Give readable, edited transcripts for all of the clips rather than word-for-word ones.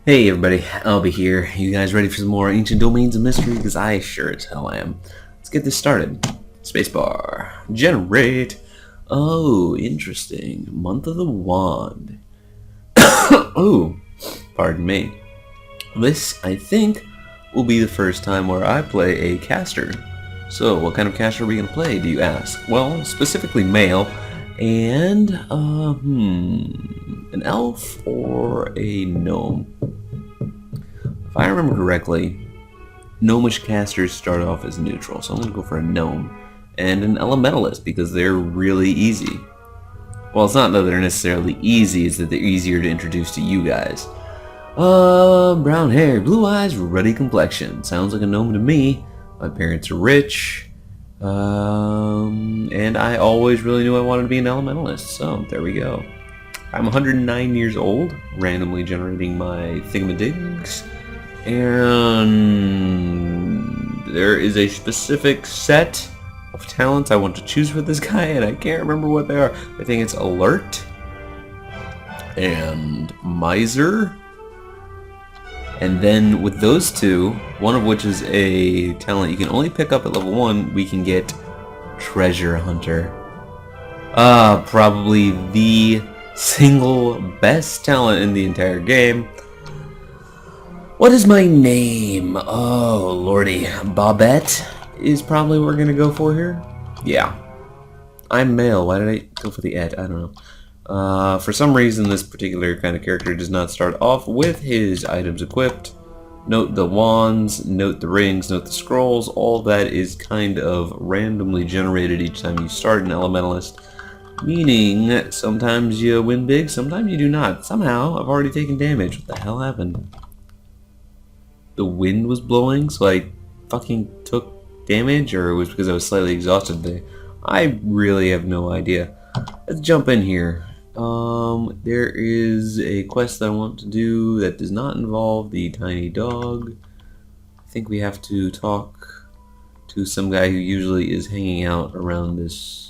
Hey everybody, I'll be here. You guys ready for some more Ancient Domains of Mystery? Because I sure as hell am. Let's get this started. Spacebar. Generate. Oh, interesting. Month of the Wand. Oh, pardon me. This, I think, will be the first time where I play a caster. So, what kind of caster are we going to play, do you ask? Well, specifically male. And, an elf or a gnome? If I remember correctly, gnomish casters start off as neutral, so I'm going to go for a gnome. And an elementalist, because they're really easy. Well, it's not that they're necessarily easy, it's that they're easier to introduce to you guys. Brown hair, blue eyes, ruddy complexion. Sounds like a gnome to me. My parents are rich. And I always really knew I wanted to be an elementalist, so there we go. I'm 109 years old, randomly generating my thingamadigs, and there is a specific set of talents I want to choose for this guy, and I can't remember what they are. I think it's Alert, and Miser, and then with those two, one of which is a talent you can only pick up at level 1, we can get Treasure Hunter. Probably the single best talent in the entire game. What is my name? Oh, lordy. Bobette is probably what we're gonna go for here. Yeah. I'm male. Why did I go for the et? I don't know. For some reason, this particular kind of character does not start off with his items equipped. Note the wands, note the rings, note the scrolls. All that is kind of randomly generated each time you start an elementalist. Meaning, sometimes you win big, sometimes you do not. Somehow, I've already taken damage. What the hell happened? The wind was blowing, so I fucking took damage, or it was because I was slightly exhausted today? I really have no idea. Let's jump in here. There is a quest that I want to do that does not involve the tiny dog. I think we have to talk to some guy who usually is hanging out around this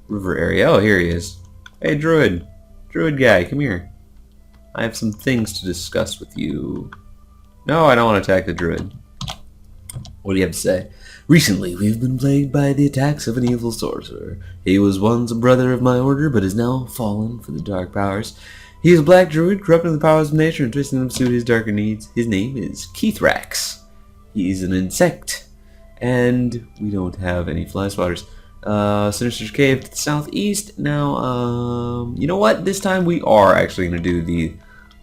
river area. Oh, here he is. Hey, Druid. Druid guy, come here. I have some things to discuss with you. No, I don't want to attack the Druid. What do you have to say? Recently, we've been plagued by the attacks of an evil sorcerer. He was once a brother of my order, but is now fallen for the dark powers. He is a black druid, corrupting the powers of nature and twisting them to suit his darker needs. His name is Keithrax. He's an insect, and we don't have any fly swatters. Sinister's Cave to the southeast. Now, you know what? This time we are actually going to do the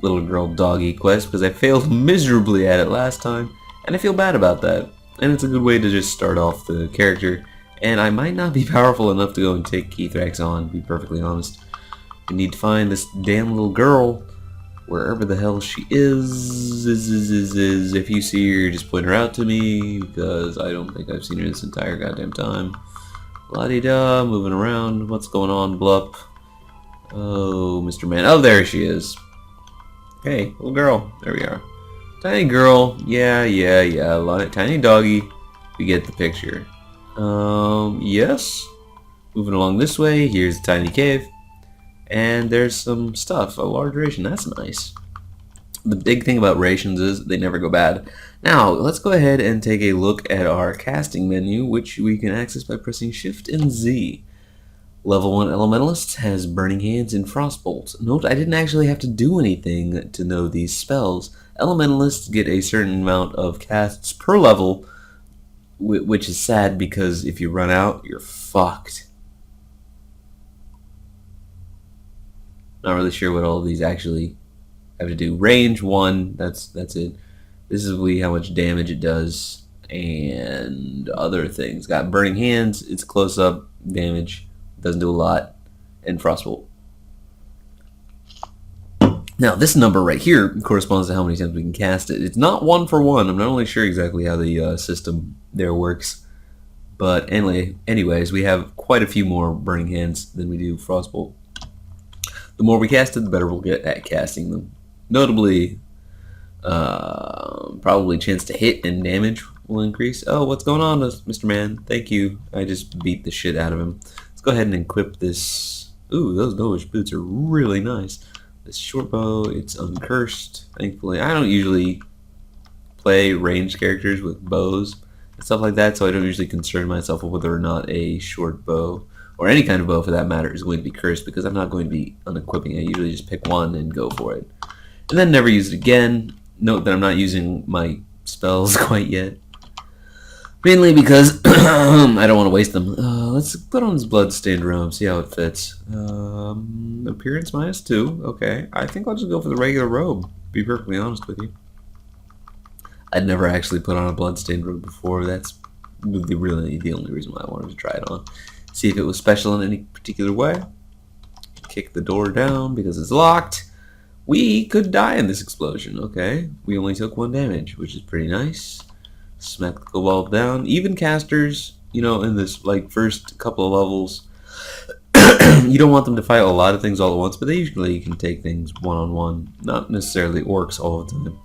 little girl doggy quest, because I failed miserably at it last time, and I feel bad about that. And it's a good way to just start off the character. And I might not be powerful enough to go and take Keithrax on, to be perfectly honest. I need to find this damn little girl, wherever the hell she is. If you see her, just point her out to me, because I don't think I've seen her this entire goddamn time. La-di-da, moving around. What's going on, Blup? Oh, Mr. Man. Oh, there she is. Hey, little girl. There we are. Tiny girl, yeah, tiny doggy, we get the picture. Yes. Moving along this way, here's a tiny cave. And there's some stuff, a large ration, that's nice. The big thing about rations is they never go bad. Now, let's go ahead and take a look at our casting menu, which we can access by pressing Shift and Z. Level 1 Elementalist has Burning Hands and Frostbolt. Note, I didn't actually have to do anything to know these spells. Elementalists get a certain amount of casts per level, which is sad because if you run out, you're fucked. Not really sure what all of these actually have to do. Range 1, that's it. This is how much damage it does, and other things. Got Burning Hands, it's close-up damage, doesn't do a lot, and Frostbolt. Now, this number right here corresponds to how many times we can cast it. It's not 1 for 1. I'm not really sure exactly how the system there works. But anyways, we have quite a few more Burning Hands than we do Frostbolt. The more we cast it, the better we'll get at casting them. Notably, probably chance to hit and damage will increase. Oh, what's going on, Mr. Man? Thank you. I just beat the shit out of him. Let's go ahead and equip this. Ooh, those Gnomish boots are really nice. This short bow, it's uncursed, thankfully. I don't usually play ranged characters with bows and stuff like that, so I don't usually concern myself with whether or not a short bow, or any kind of bow for that matter, is going to be cursed, because I'm not going to be unequipping. I usually just pick one and go for it. And then never use it again. Note that I'm not using my spells quite yet. Mainly because I don't want to waste them. Let's put on this bloodstained robe, see how it fits. Appearance -2. Okay, I think I'll just go for the regular robe, to be perfectly honest with you. I'd never actually put on a bloodstained robe before. That's really the only reason why I wanted to try it on. See if it was special in any particular way. Kick the door down because it's locked. We could die in this explosion. Okay, we only took 1 damage, which is pretty nice. Smack the cobalt down. Even casters, you know, in this like first couple of levels, you don't want them to fight a lot of things all at once, but they usually can take things one-on-one. Not necessarily orcs all the time.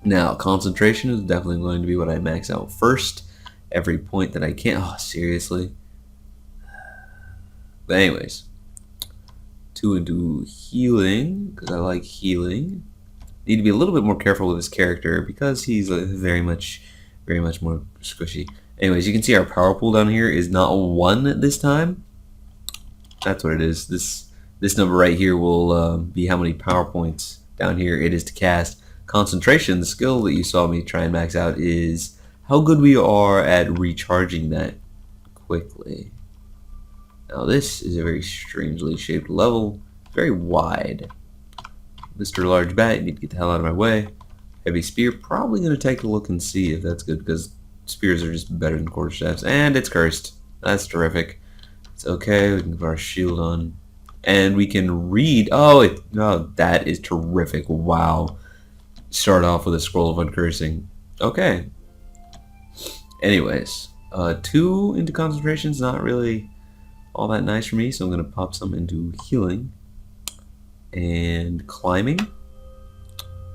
Now, concentration is definitely going to be what I max out first. Every point that I can. Oh, seriously. But anyways, 2 into healing, because I like healing. Need to be a little bit more careful with this character because he's very much more squishy. Anyways, you can see our power pool down here is not 1 this time. That's what it is. This number right here will be how many power points down here it is to cast. Concentration, the skill that you saw me try and max out, is how good we are at recharging that quickly. Now this is a very strangely shaped level, very wide. Mr. Large Bat, you need to get the hell out of my way. Heavy Spear, probably going to take a look and see if that's good, because spears are just better than quarterstaffs. And it's cursed. That's terrific. It's okay, we can put our shield on. And we can read. Oh, that is terrific. Wow. Start off with a scroll of uncursing. Okay. Anyways, 2 into concentration is not really all that nice for me, so I'm going to pop some into healing and climbing,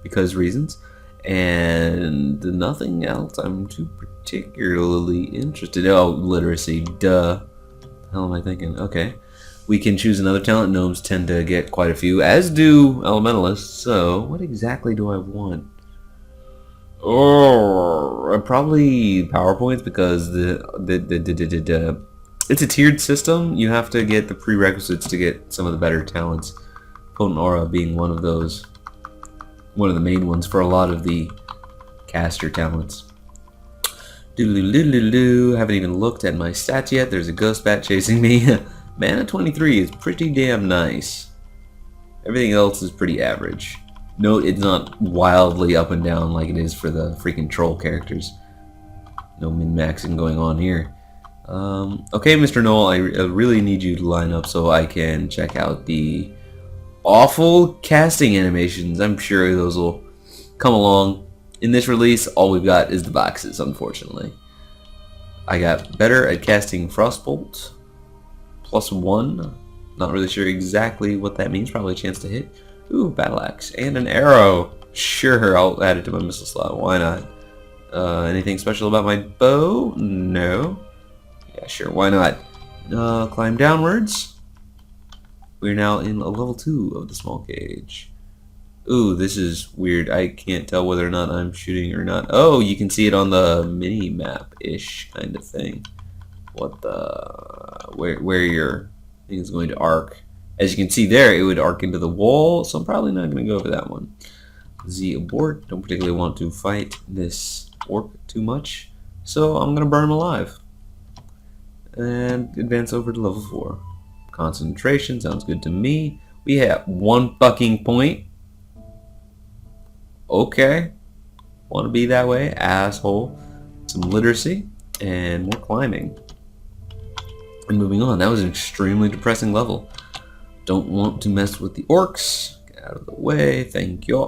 because reasons, and nothing else I'm too particularly interested in. Oh, literacy, duh. The hell am I thinking? Okay. We can choose another talent. Gnomes tend to get quite a few, as do elementalists, so what exactly do I want? Oh, probably PowerPoints, because it's a tiered system. You have to get the prerequisites to get some of the better talents. Potent Aura being one of those. One of the main ones for a lot of the caster talents. Doodle-doo-doo-doo-doo. Haven't even looked at my stats yet. There's a ghost bat chasing me. Mana 23 is pretty damn nice. Everything else is pretty average. Note it's not wildly up and down like it is for the freaking troll characters. No min-maxing going on here. Okay, Mr. Noel, I really need you to line up so I can check out the awful casting animations. I'm sure those will come along. In this release, all we've got is the boxes, unfortunately. I got better at casting Frostbolt. +1. Not really sure exactly what that means. Probably a chance to hit. Ooh, battle axe. And an arrow. Sure, I'll add it to my missile slot. Why not? Anything special about my bow? No. Yeah, sure, why not? Climb downwards. We're now in a level 2 of the small cage. Ooh, this is weird. I can't tell whether or not I'm shooting or not. Oh, you can see it on the mini-map-ish kind of thing. What the... Where your thing is going to arc. As you can see there, it would arc into the wall, so I'm probably not going to go for that one. Z abort. Don't particularly want to fight this orc too much, so I'm going to burn him alive. And advance over to level 4. Concentration sounds good to me. We have 1 fucking point. Okay. Want to be that way, asshole. Some literacy and more climbing. And moving on. That was an extremely depressing level. Don't want to mess with the orcs. Get out of the way. Thank you.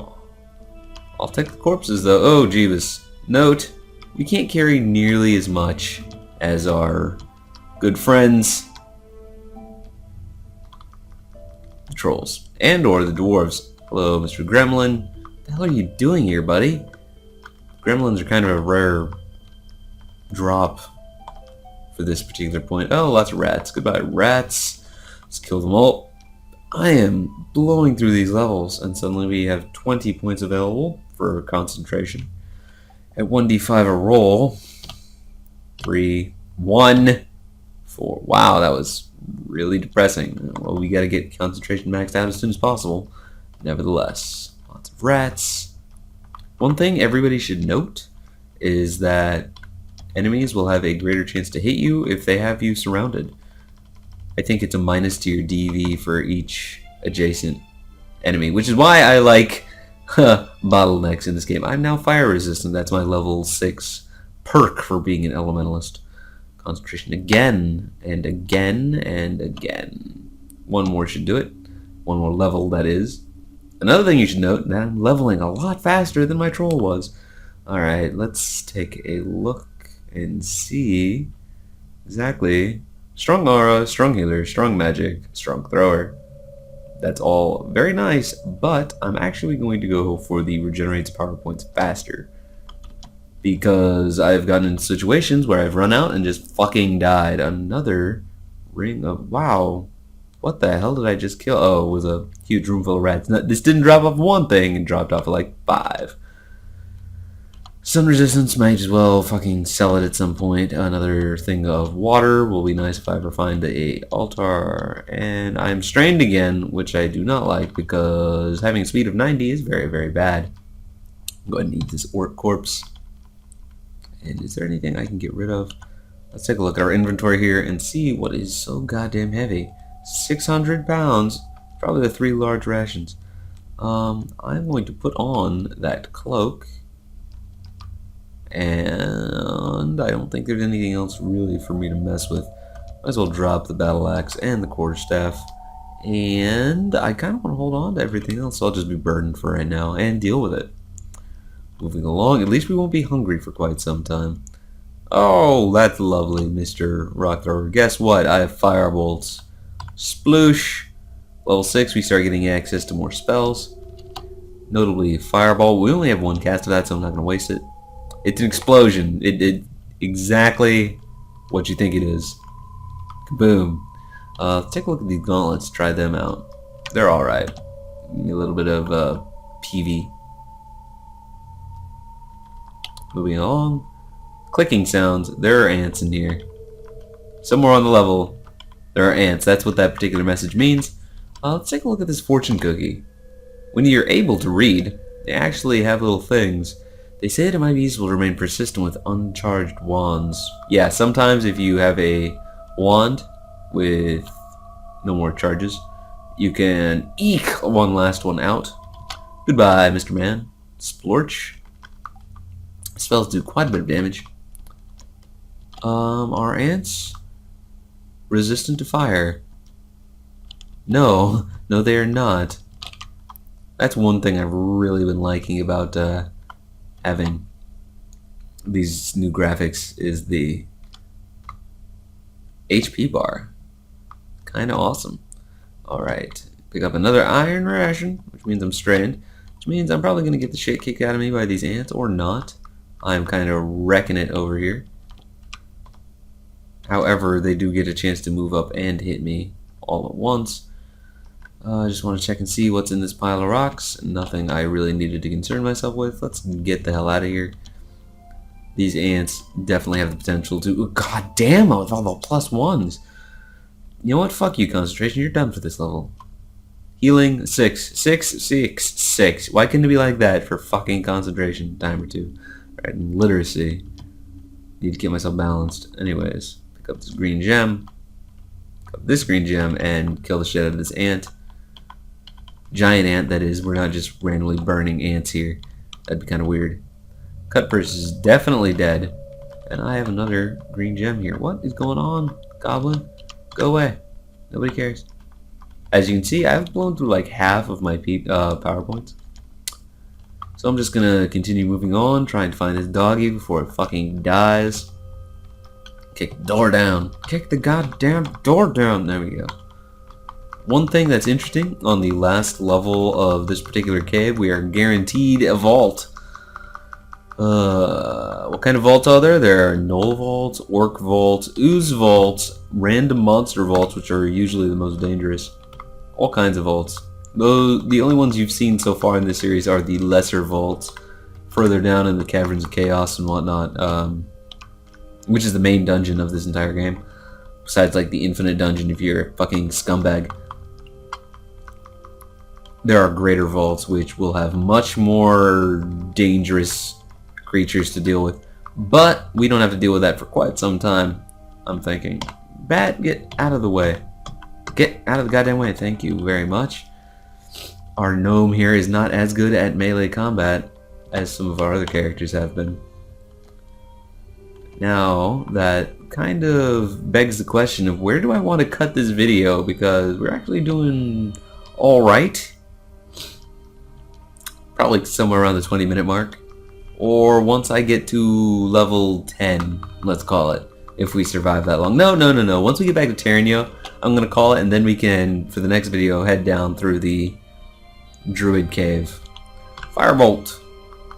I'll take the corpses though. Oh, Jeebus. Note, we can't carry nearly as much as our good friends, the trolls, and or the dwarves. Hello, Mr. Gremlin. What the hell are you doing here, buddy? Gremlins are kind of a rare drop for this particular point. Oh, lots of rats. Goodbye, rats. Let's kill them all. I am blowing through these levels, and suddenly we have 20 points available for concentration. At 1d5 a roll. 3, 1, 4. Wow, that was really depressing. Well, we gotta get concentration maxed out as soon as possible. Nevertheless, lots of rats. One thing everybody should note is that enemies will have a greater chance to hit you if they have you surrounded. I think it's a minus to your DV for each adjacent enemy, which is why I like bottlenecks in this game. I'm now fire resistant. That's my level 6 perk for being an elementalist. Concentration again, and again, and again. One more should do it. One more level, that is. Another thing you should note, that I'm leveling a lot faster than my troll was. Alright, let's take a look and see exactly. Strong aura, strong healer, strong magic, strong thrower. That's all very nice, but I'm actually going to go for the regenerates power points faster. Because I've gotten in situations where I've run out and just fucking died. Another ring of... Wow. What the hell did I just kill? Oh, it was a huge room full of rats. No, this didn't drop off one thing and dropped off like 5. Sun resistance, might as well fucking sell it at some point. Another thing of water will be nice if I ever find a altar. And I'm strained again, which I do not like because having a speed of 90 is very, very bad. I'm going to eat this orc corpse. And is there anything I can get rid of? Let's take a look at our inventory here and see what is so goddamn heavy. 600 pounds. Probably the 3 large rations. I'm going to put on that cloak. And I don't think there's anything else really for me to mess with. Might as well drop the battle axe and the quarterstaff. And I kind of want to hold on to everything else, so I'll just be burdened for right now and deal with it. Moving along, at least we won't be hungry for quite some time. Oh, that's lovely, Mr. Rock Thrower. Guess what? I have firebolts. Sploosh. Level 6, we start getting access to more spells. Notably, fireball. We only have 1 cast of that, so I'm not going to waste it. It's an explosion. It did exactly what you think it is. Kaboom. Let's take a look at these gauntlets. Try them out. They're alright. Give me a little bit of PV. Moving along. Clicking sounds. There are ants in here. Somewhere on the level, there are ants. That's what that particular message means. Let's take a look at this fortune cookie. When you're able to read, they actually have little things. They say it might be useful to remain persistent with uncharged wands. Yeah, sometimes if you have a wand with no more charges, you can eke one last one out. Goodbye, Mr. Man. Splorch. Spells do quite a bit of damage. Are ants resistant to fire? No, they are not. That's one thing I've really been liking about having these new graphics is the HP bar. Kinda awesome. Alright, pick up another iron ration, which means I'm strained, which means I'm probably gonna get the shit kicked out of me by these ants, or not. I'm kinda wrecking it over here. However, they do get a chance to move up and hit me all at once. I just want to check and see what's in this pile of rocks. Nothing I really needed to concern myself with. Let's get the hell out of here. These ants definitely have the potential to... Oh, God damn, with all the +1s. You know what? Fuck you, concentration. You're done for this level. Healing, 6. 6, 6, 6. Why couldn't it be like that for fucking concentration? Time or 2. Alright, and literacy. Need to get myself balanced. Anyways, pick up this green gem. Pick up this green gem and kill the shit out of this ant. Giant ant, that is. We're not just randomly burning ants here. That'd be kind of weird. Cut purse is definitely dead. And I have another green gem here. What is going on, goblin? Go away. Nobody cares. As you can see, I've blown through like half of my PowerPoints. So I'm just gonna continue moving on, trying to find this doggy before it fucking dies. Kick the door down. Kick the goddamn door down. There we go. One thing that's interesting, on the last level of this particular cave, we are guaranteed a vault. What kind of vaults are there? There are null vaults, orc vaults, ooze vaults, random monster vaults, which are usually the most dangerous. All kinds of vaults. Though the only ones you've seen so far in this series are the lesser vaults, further down in the Caverns of Chaos and whatnot, which is the main dungeon of this entire game. Besides, like, the infinite dungeon if you're a fucking scumbag. There are greater vaults which will have much more dangerous creatures to deal with. But we don't have to deal with that for quite some time, I'm thinking. Bat, get out of the way. Get out of the goddamn way, thank you very much. Our gnome here is not as good at melee combat as some of our other characters have been. Now, that kind of begs the question of where do I want to cut this video, because we're actually doing alright. Probably somewhere around the 20-minute mark. Or once I get to level 10, let's call it, if we survive that long. No. Once we get back to Terranio, I'm going to call it, and then we can, for the next video, head down through the Druid Cave. Firebolt.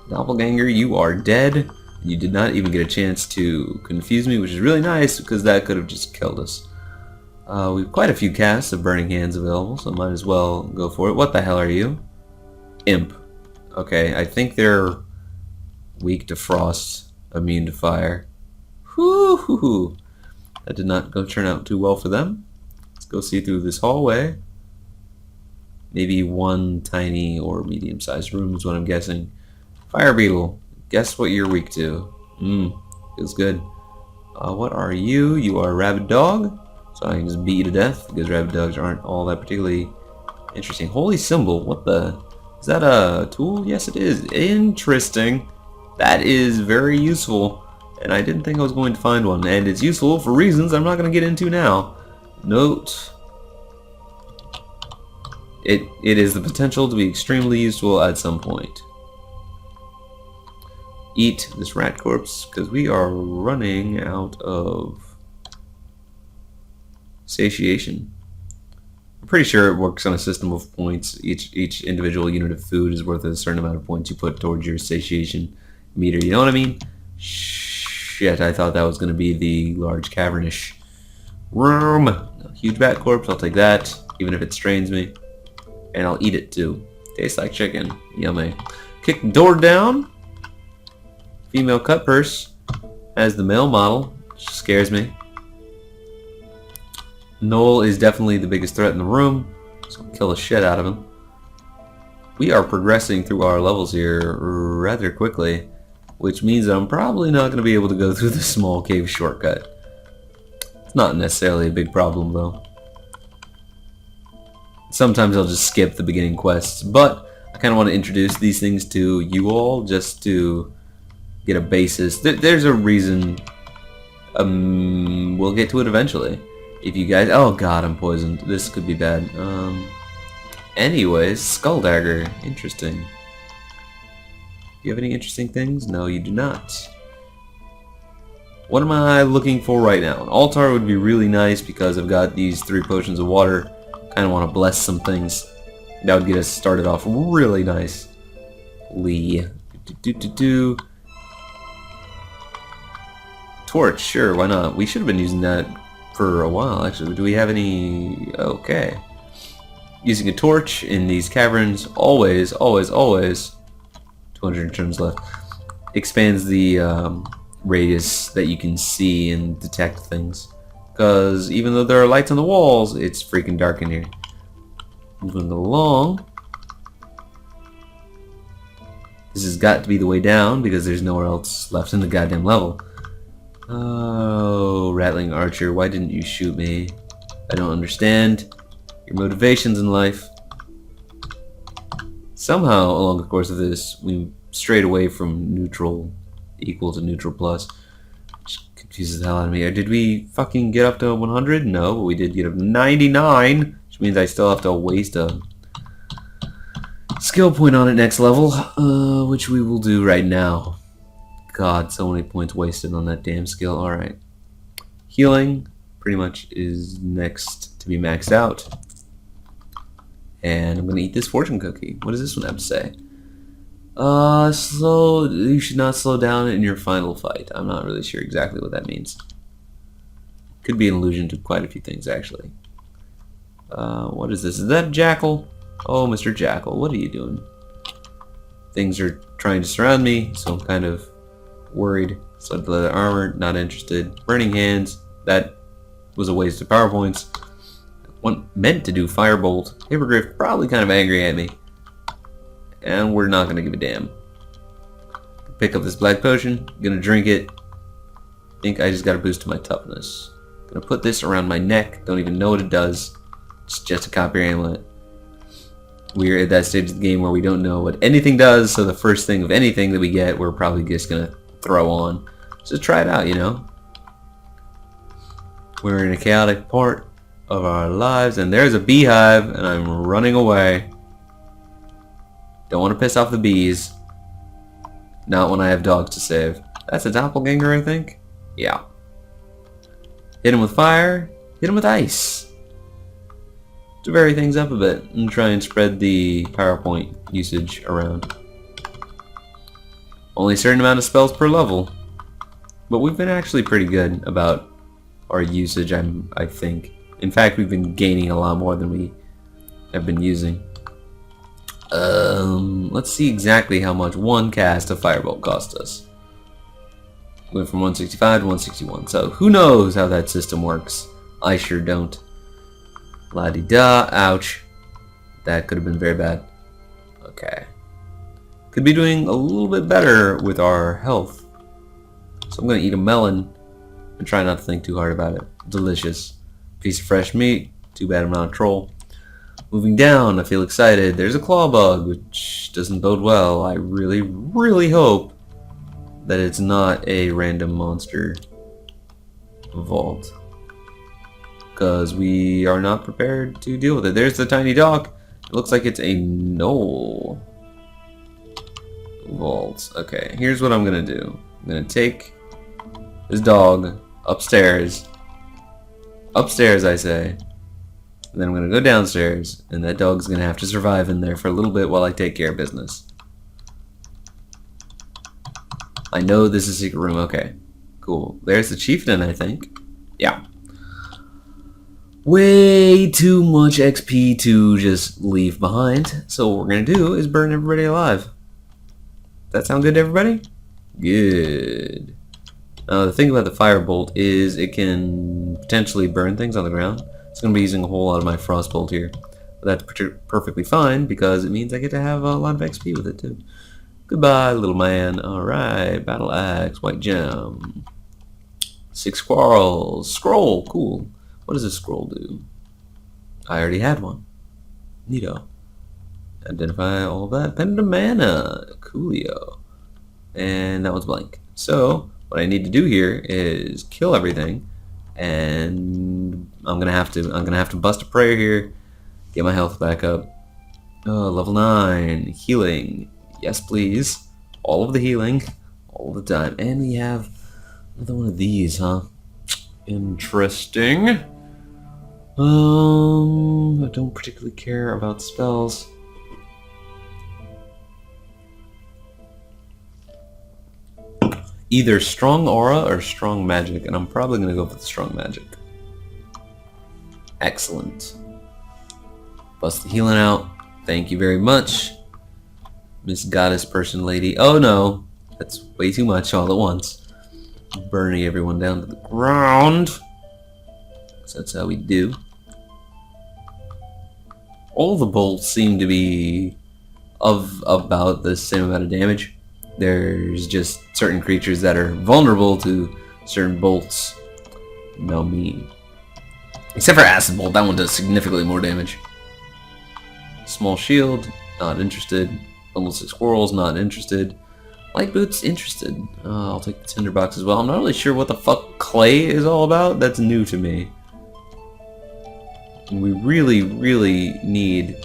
Doppelganger, you are dead. You did not even get a chance to confuse me, which is really nice, because that could have just killed us. We have quite a few casts of Burning Hands available, so might as well go for it. What the hell are you? Imp. Okay, I think they're weak to frost, immune to fire. Whoo! That did not turn out too well for them. Let's go see through this hallway. Maybe one tiny or medium-sized room is what I'm guessing. Fire beetle. Guess what you're weak to. Feels good. What are you? You are a rabid dog. So I can just beat you to death, because rabid dogs aren't all that particularly interesting. Holy symbol. What the... Is that a tool? Yes, it is. Interesting. That is very useful. And I didn't think I was going to find one. And it's useful for reasons I'm not going to get into now. Note. It is the potential to be extremely useful at some point. Eat this rat corpse, because we are running out of satiation. I'm pretty sure it works on a system of points. Each individual unit of food is worth a certain amount of points you put towards your satiation meter. You know what I mean? Shit, I thought that was going to be the large cavernish room. A huge bat corpse, I'll take that, even if it strains me. And I'll eat it too. Tastes like chicken. Yummy. Kick the door down. Female cut purse as the male model, which scares me. Noel is definitely the biggest threat in the room, so I'll kill the shit out of him. We are progressing through our levels here rather quickly, which means I'm probably not going to be able to go through the small cave shortcut. It's not necessarily a big problem though. Sometimes I'll just skip the beginning quests, but I kind of want to introduce these things to you all just to get a basis. There's a reason. We'll get to it eventually. If you guys... Oh god, I'm poisoned. This could be bad. Anyways, Skull Dagger. Interesting. Do you have any interesting things? No, you do not. What am I looking for right now? An altar would be really nice because I've got these 3 potions of water. Kind of want to bless some things. That would get us started off really nice. Torch, sure, why not? We should have been using that for a while, actually. Do we have any... Okay. Using a torch in these caverns, always, 200 turns left, expands the radius that you can see and detect things. Because even though there are lights on the walls, it's freaking dark in here. Moving along. This has got to be the way down because there's nowhere else left in the goddamn level. Oh, Rattling Archer, why didn't you shoot me? I don't understand your motivations in life. Somehow, along the course of this, we strayed away from neutral equal to neutral plus. Which confuses the hell out of me. Or did we fucking get up to 100? No, but we did get up to 99, which means I still have to waste a skill point on it next level, which we will do right now. God, so many points wasted on that damn skill. Alright. Healing pretty much is next to be maxed out. And I'm gonna eat this fortune cookie. What does this one have to say? You should not slow down in your final fight. I'm not really sure exactly what that means. Could be an allusion to quite a few things, actually. What is this? Is that Jackal? Oh, Mr. Jackal, what are you doing? Things are trying to surround me, so I'm kind of worried. Sled leather armor, not interested. Burning hands, that was a waste of PowerPoints. One meant to do Firebolt. Hippogriff probably kind of angry at me. And we're not gonna give a damn. Pick up this black potion, gonna drink it. Think I just got a boost to my toughness. Gonna put this around my neck, don't even know what it does. It's just a copper amulet. We're at that stage of the game where we don't know what anything does, so the first thing of anything that we get, we're probably just gonna throw on. So try it out, you know? We're in a chaotic part of our lives, and there's a beehive, and I'm running away. Don't want to piss off the bees. Not when I have dogs to save. That's a doppelganger, I think? Yeah. Hit him with fire, hit him with ice. To vary things up a bit and try and spread the PowerPoint usage around. Only a certain amount of spells per level. But we've been actually pretty good about our usage, I think. In fact, we've been gaining a lot more than we have been using. Let's see exactly how much one cast of Firebolt cost us. Went from 165 to 161, so who knows how that system works. I sure don't. La-di-da, ouch. That could have been very bad. Okay. Could be doing a little bit better with our health. So I'm gonna eat a melon and try not to think too hard about it. Delicious. Piece of fresh meat. Too bad I'm not a troll. Moving down, I feel excited. There's a claw bug, which doesn't bode well. I really, really hope that it's not a random monster vault, because we are not prepared to deal with it. There's the tiny dog. It looks like it's a knoll vault. Okay, here's what I'm gonna do. I'm gonna take this dog upstairs. Upstairs, I say. And then I'm gonna go downstairs, and that dog's gonna have to survive in there for a little bit while I take care of business. I know this is a secret room. Okay, cool. There's the chieftain, I think. Yeah. Way too much XP to just leave behind. So what we're gonna do is burn everybody alive. That sound good to everybody? Good. The thing about the firebolt is it can potentially burn things on the ground. It's going to be using a whole lot of my frostbolt here. But that's perfectly fine because it means I get to have a lot of XP with it too. Goodbye, little man. Alright, battle axe, white gem. 6 squirrels. Scroll, cool. What does this scroll do? I already had one. Neato. Identify all of that. Pendant of mana. Coolio. And that one's blank. So, what I need to do here is kill everything. And I'm gonna have to bust a prayer here. Get my health back up. Oh, level 9. Healing. Yes, please. All of the healing. All the time. And we have another one of these, huh? Interesting. I don't particularly care about spells. Either strong aura or strong magic, and I'm probably gonna go for the strong magic. Excellent. Bust the healing out. Thank you very much, Miss Goddess Person Lady. Oh no, that's way too much all at once. Burning everyone down to the ground. So that's how we do. All the bolts seem to be of about the same amount of damage. There's just certain creatures that are vulnerable to certain bolts. No me. Except for Acid Bolt, that one does significantly more damage. Small shield, not interested. Almost 6 squirrels, not interested. Light boots, interested. I'll take the tinderbox as well. I'm not really sure what the fuck clay is all about. That's new to me. And we really, really need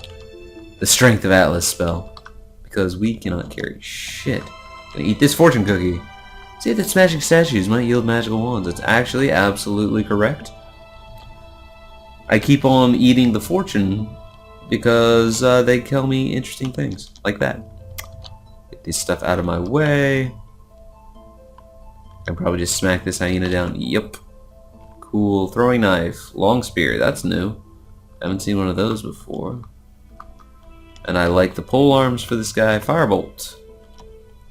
the Strength of Atlas spell, because we cannot carry shit. Gonna eat this fortune cookie. Say that smashing statues might yield magical wands. That's actually absolutely correct. I keep on eating the fortune because they tell me interesting things like that. Get this stuff out of my way. I can probably just smack this hyena down. Yep. Cool. Throwing knife. Long spear. That's new. Haven't seen one of those before. And I like the pole arms for this guy. Firebolt.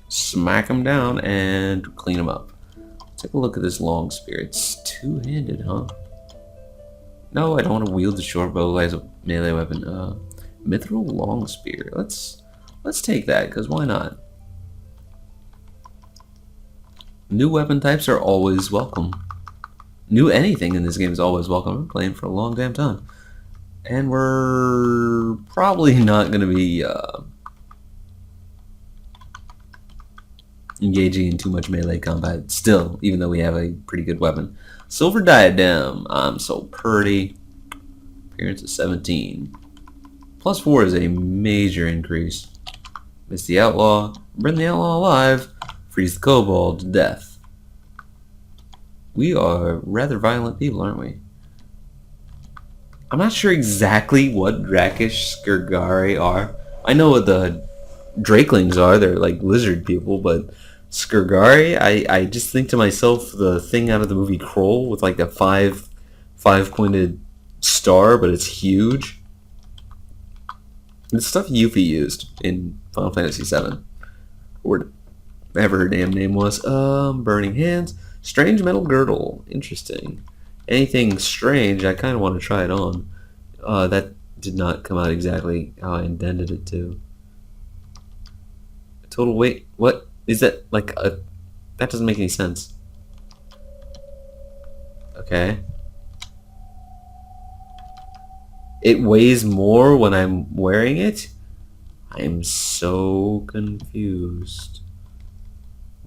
Smack him down and clean him up. Take a look at this long spear. It's two-handed, huh? No, I don't want to wield the short bow as a melee weapon. Mithril long spear. Let's take that, because why not? New weapon types are always welcome. New anything in this game is always welcome. I've been playing for a long damn time. And we're probably not going to be engaging in too much melee combat still, even though we have a pretty good weapon. Silver Diadem. I'm so pretty. Appearance of 17. Plus 4 is a major increase. Miss the Outlaw. Burn the Outlaw alive. Freeze the Kobold to death. We are rather violent people, aren't we? I'm not sure exactly what Drakish Skirgari are. I know what the Drakelings are. They're like lizard people, but Skirgari, I just think to myself the thing out of the movie Kroll with like the five-pointed star, but it's huge. It's stuff Yuffie used in Final Fantasy VII. Or whatever her damn name was. Burning Hands. Strange Metal Girdle. Interesting. Anything strange, I kind of want to try it on. That did not come out exactly how I intended it to. Total weight. What? Is that like a... That doesn't make any sense. Okay. It weighs more when I'm wearing it? I'm so confused.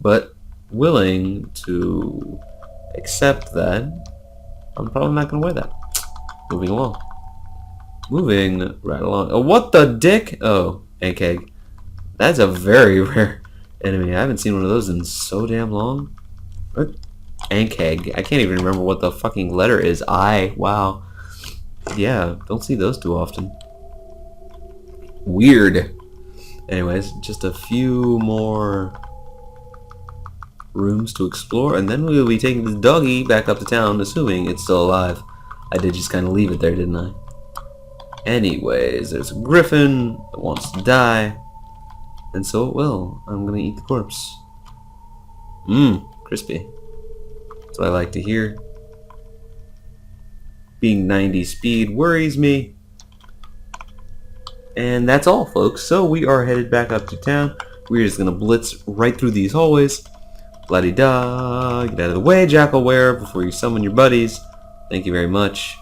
But willing to accept that. I'm probably not going to wear that. Moving along. Moving right along. Oh, what the dick? Oh, Ankeg. That's a very rare enemy. I haven't seen one of those in so damn long. What? Ankeg. I can't even remember what the fucking letter is. I. Wow. Yeah, don't see those too often. Weird. Anyways, just a few more rooms to explore, and then we will be taking this doggy back up to town, assuming it's still alive. I did just kind of leave it there, didn't I? Anyways, there's a griffin that wants to die, and so it will. I'm gonna eat the corpse. Crispy. That's what I like to hear. Being 90 speed worries me. And that's all, folks. So we are headed back up to town. We're just gonna blitz right through these hallways. La-di-da. Get out of the way, Jackalware, before you summon your buddies. Thank you very much.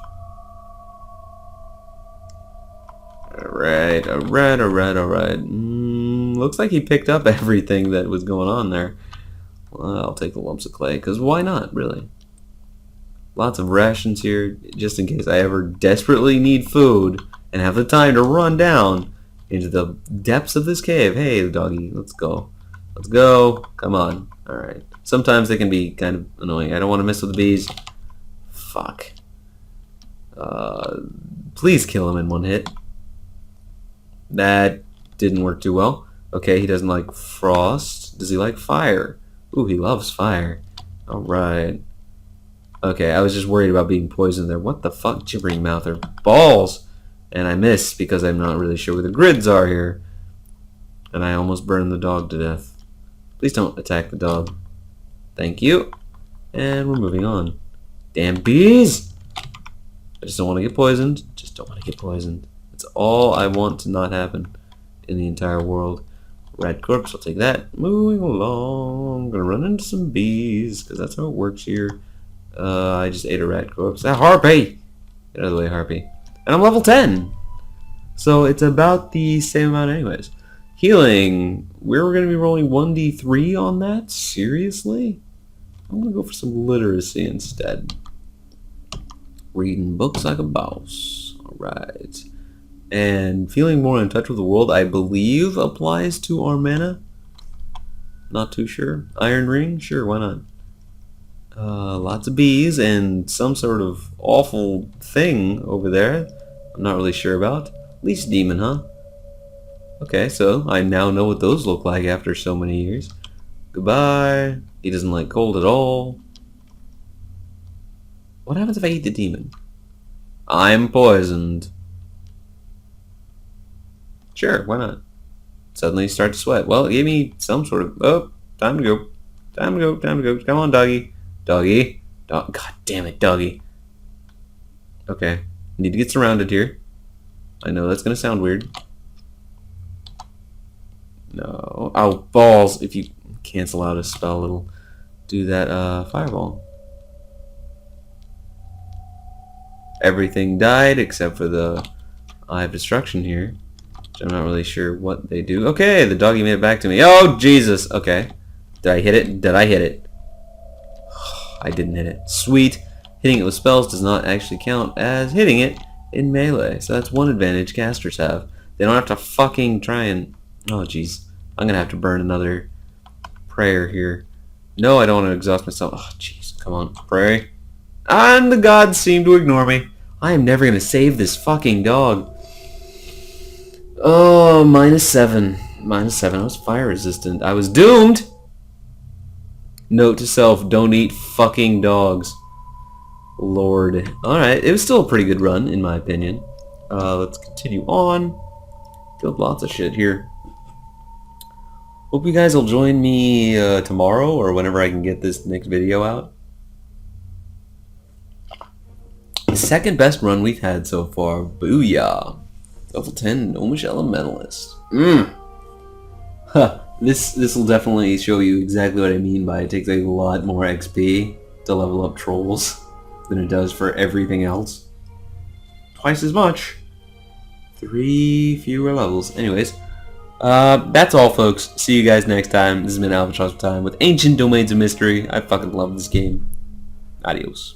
Alright. Looks like he picked up everything that was going on there. Well, I'll take the lumps of clay, because why not, really? Lots of rations here, just in case I ever desperately need food and have the time to run down into the depths of this cave. Hey, doggy, let's go. Let's go. Come on. Alright. Sometimes they can be kind of annoying. I don't want to mess with the bees. Fuck. Please kill him in one hit. That didn't work too well. Okay, he doesn't like frost. Does he like fire? Ooh, he loves fire. Alright. Okay, I was just worried about being poisoned there. What the fuck? Gibbering mouth or balls! And I missed because I'm not really sure where the grids are here. And I almost burned the dog to death. Please don't attack the dog. Thank you. And we're moving on. Damn bees! I just don't want to get poisoned. Just don't want to get poisoned. That's all I want to not happen in the entire world. Red corpse, I'll take that. Moving along. I'm gonna run into some bees, because that's how it works here. I just ate a rat corpse. A harpy! Get out of the way, harpy. And I'm level 10! So it's about the same amount anyways. Healing. We're going to be rolling 1d3 on that? Seriously? I'm going to go for some literacy instead. Reading books like a boss. Alright. And feeling more in touch with the world, I believe, applies to our mana. Not too sure. Iron ring? Sure, why not? Lots of bees and some sort of awful thing over there. I'm not really sure about. Least demon, huh? Okay, so I now know what those look like after so many years. Goodbye. He doesn't like cold at all. What happens if I eat the demon? I'm poisoned. Sure, why not? Suddenly start to sweat. Well, give me some sort of... Oh, time to go. Time to go, time to go. Come on, doggy. Doggy. God damn it, doggy. Okay. Need to get surrounded here. I know that's going to sound weird. No. Oh, balls. If you cancel out a spell, it'll do that fireball. Everything died except for the Eye of Destruction here. Which I'm not really sure what they do. Okay, the doggy made it back to me. Oh, Jesus. Okay. Did I hit it? Did I hit it? I didn't hit it. Sweet. Hitting it with spells does not actually count as hitting it in melee. So that's one advantage casters have. They don't have to fucking try and... Oh, jeez. I'm going to have to burn another prayer here. No, I don't want to exhaust myself. Oh, jeez. Come on. Pray. And the gods seem to ignore me. I am never going to save this fucking dog. Oh, -7. -7. I was fire resistant. I was doomed! Note to self, don't eat fucking dogs. Lord. Alright, it was still a pretty good run, in my opinion. Let's continue on. Killed lots of shit here. Hope you guys will join me tomorrow or whenever I can get this next video out. The second best run we've had so far. Booyah. Level 10 Gnomish Elementalist. Huh. This will definitely show you exactly what I mean by it takes a lot more XP to level up trolls than it does for everything else. Twice as much. 3 fewer levels. Anyways, that's all, folks. See you guys next time. This has been Albatross of Time with Ancient Domains of Mystery. I fucking love this game. Adios.